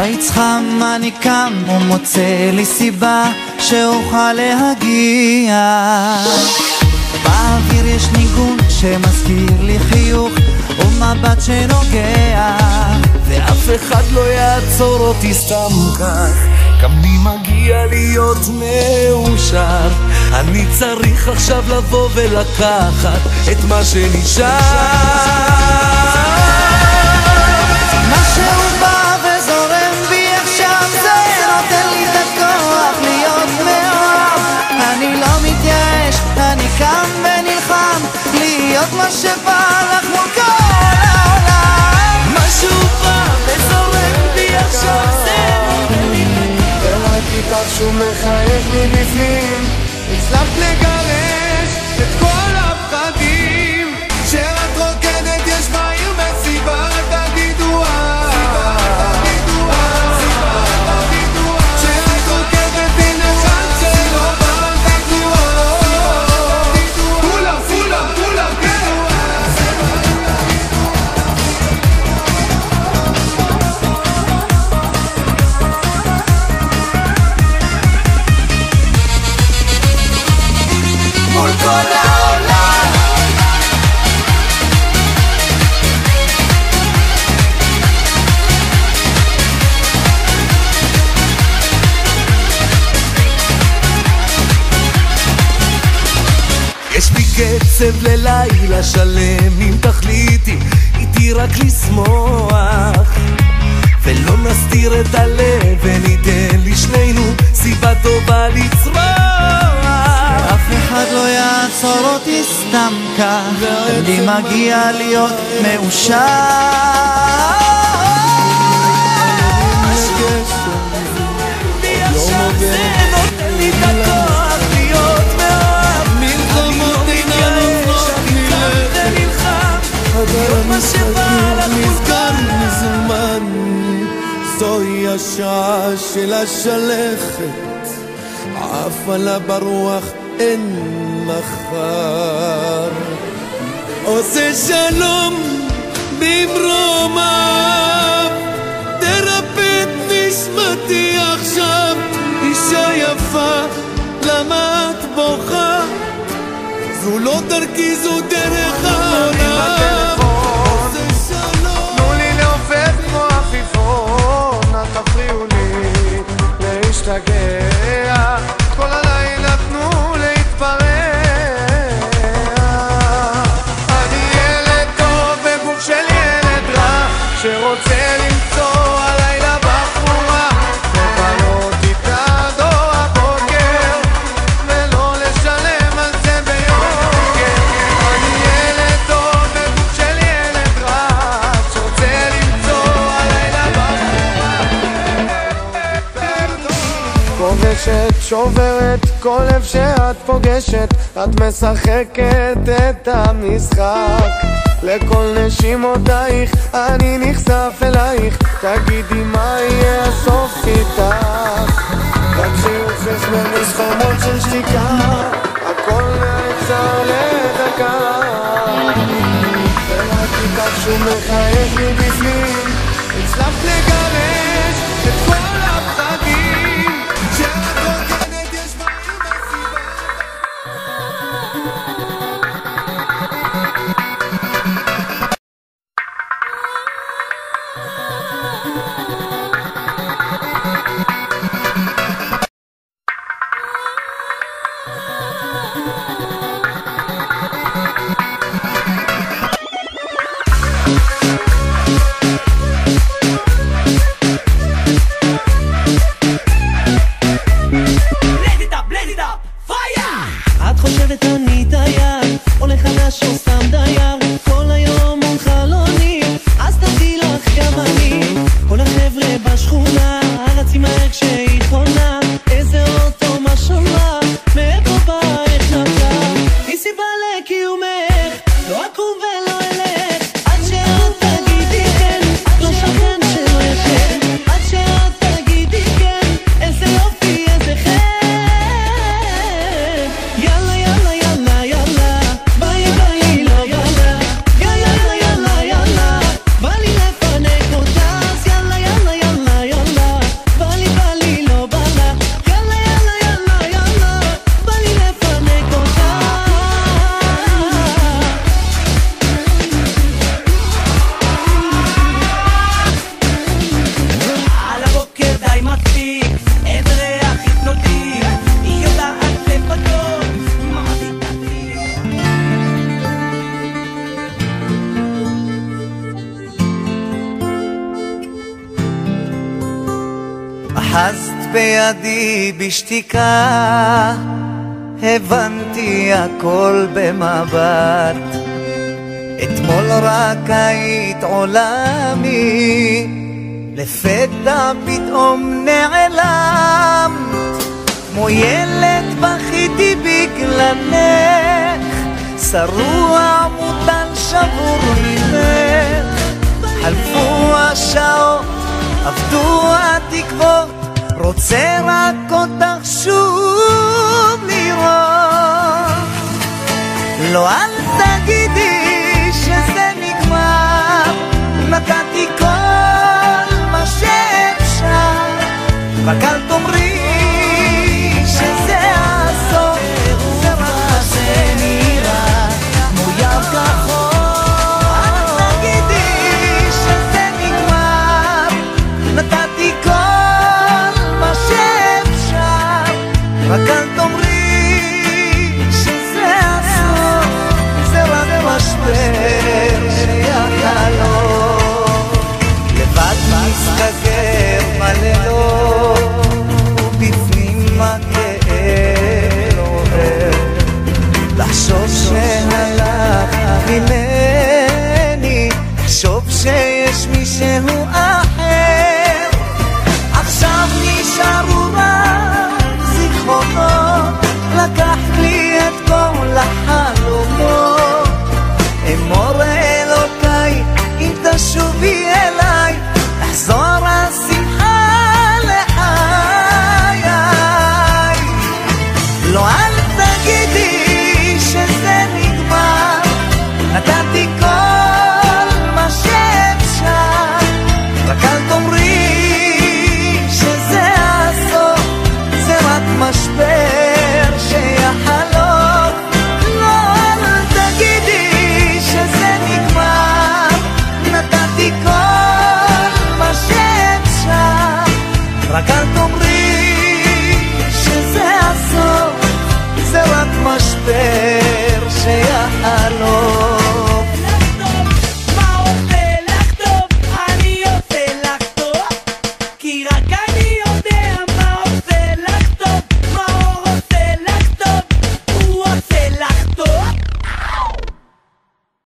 קיץ חם אני קם ומוצא לי סיבה שאוכל להגיע. באוויר יש ניגון שמזכיר לי חיוך ומבט שנוגע, ואף אחד לא יעצור אותי סתם כך. גם לי מגיע להיות מאושר, אני צריך עכשיו לבוא ולקחת את מה שנשאר. משהו בא וזורם בי עכשיו, זה נותן לי את הכוח להיות מאוהב. אני לא מתייאש, אני קם ונלחם להיות מה שבא לך מול כל העולם. משהו בא וזורם בי עכשיו, זה נותן לי וראיתי כך שהוא מחייך מבפנים. הצלחת לגרש את כל הפחדים, שאת רוקדת יש בעיר מסיבה, תגידו שאת רוקדת אין אחד שלא בא, תגידו כולם, כולם, כולם, כן. מול כל העולם יש לי קצב ללילה שלם, אם תחליטי איתי רק לשמוח, ולא נסתיר את הלב וניתן לשנינו סיבה טובה לצרוח. אף אחד לא יעצור אותי סתם כך, לי מגיע להיות מאושר. עכשיו זה נותן לי את הכוח להיות מאוהב. אני לא מתייאש, אני קם ונלחם להיות מה שבא לך נזכר מזמן, זוהי השעה של השלכת, עפה לה ברוח אין מחר. עושה שלום במרומיו, תרפא את נשמתי עכשיו. אישה יפה, למה את בוכה? זו לא דרכי, זו דרך העולם. עושה שלום, תנו לי לעופף כמו עפיפון, אל תפריעו לי להשתגע, כל הלילה תנו להתפרע. אני ילד טוב בגוף של ילד רע, שרוצה למצוא הלילה בחורה, לבלות איתה עד הבוקר, ולא לשלם על זה ביוקר. אני ילד טוב בגוף של ילד רע, שרוצה למצוא הלילה בחורה. כובשת, שוברת כל לב שאת פוגשת, את משחקת את המשחק. לכל נשימותייך אני נחשף אלייך, תגידי מה יהיה הסוף איתך. רק חיוכך במסחמות של שתיקה, הכל נעצר לדקה. וראיתי כך שהוא מחייך מבפנים, הצלחת לגרש את כל הפחדים, שאת רוקדת יש בעיר מסיבה. את חושבת אני דייר, עולה חדש או סתם דייר, כל היום מול חלוני, אז תדעי לך גם אני. כל החבר'ה בשכונה רצים מהר כשהיא חונה, איזה אוטו מה שומע, מאיפה בא איך נקר, היא סיבה לקיומך, לא אקום ולא אלך, עד שאת תגידי כן, לא שכן שלא ישן, עד שאת תגידי כן, איזה יופי איזה חן. יאללה יאללה יאללה יאללה, ביי ביי לא יאללה, יאללה יאללה יאללה, בא לי לפנק אותה, אז יאללה יאללה יאללה יאללה, אחזת בידי בשתיקה, הבנתי הכל במבט. אתמול רק היית עולמי, לפתע פתאום נעלמת. כמו ילד בכיתי בגללך, שרוע מוטל שבור ממך. חלפו השעות, עבדו התקוות, רוצה רק אותך שוב לראות. לא, אל תגידי שזה נגמר, נתתי כל מה שאפשר, רק אל תאמרי שזה הסוף. זה רק מה שנראה כמו ים כחול. אל תגידי שזה נגמר, נתתי כל מה שאפשר, רק אל תאמרי שזה הסוף. זה רק משבר שיחלוף. לבד מסתגר בלילות, ובפנים הכאב עובר. לחשוב שהלך ממני, לחשוב שיש מישהו אחר. עכשיו נשארו רק זיכרונות, לקח לי את כל החלומות. אמור אלוקיי, אם תשובי אליי, תחזור השמחה לחיי. לא, אל תגידי שזה נגמר, נתתי כל מה שאפשר, רק אל תאמרי שזה הסוף. זה רק משבר שיחלוף. לא, אל תגידי שזה נגמר, נתתי כל מה שאפשר, רק אל תאמרי שזה הסוף. זה רק משבר שיחלוף.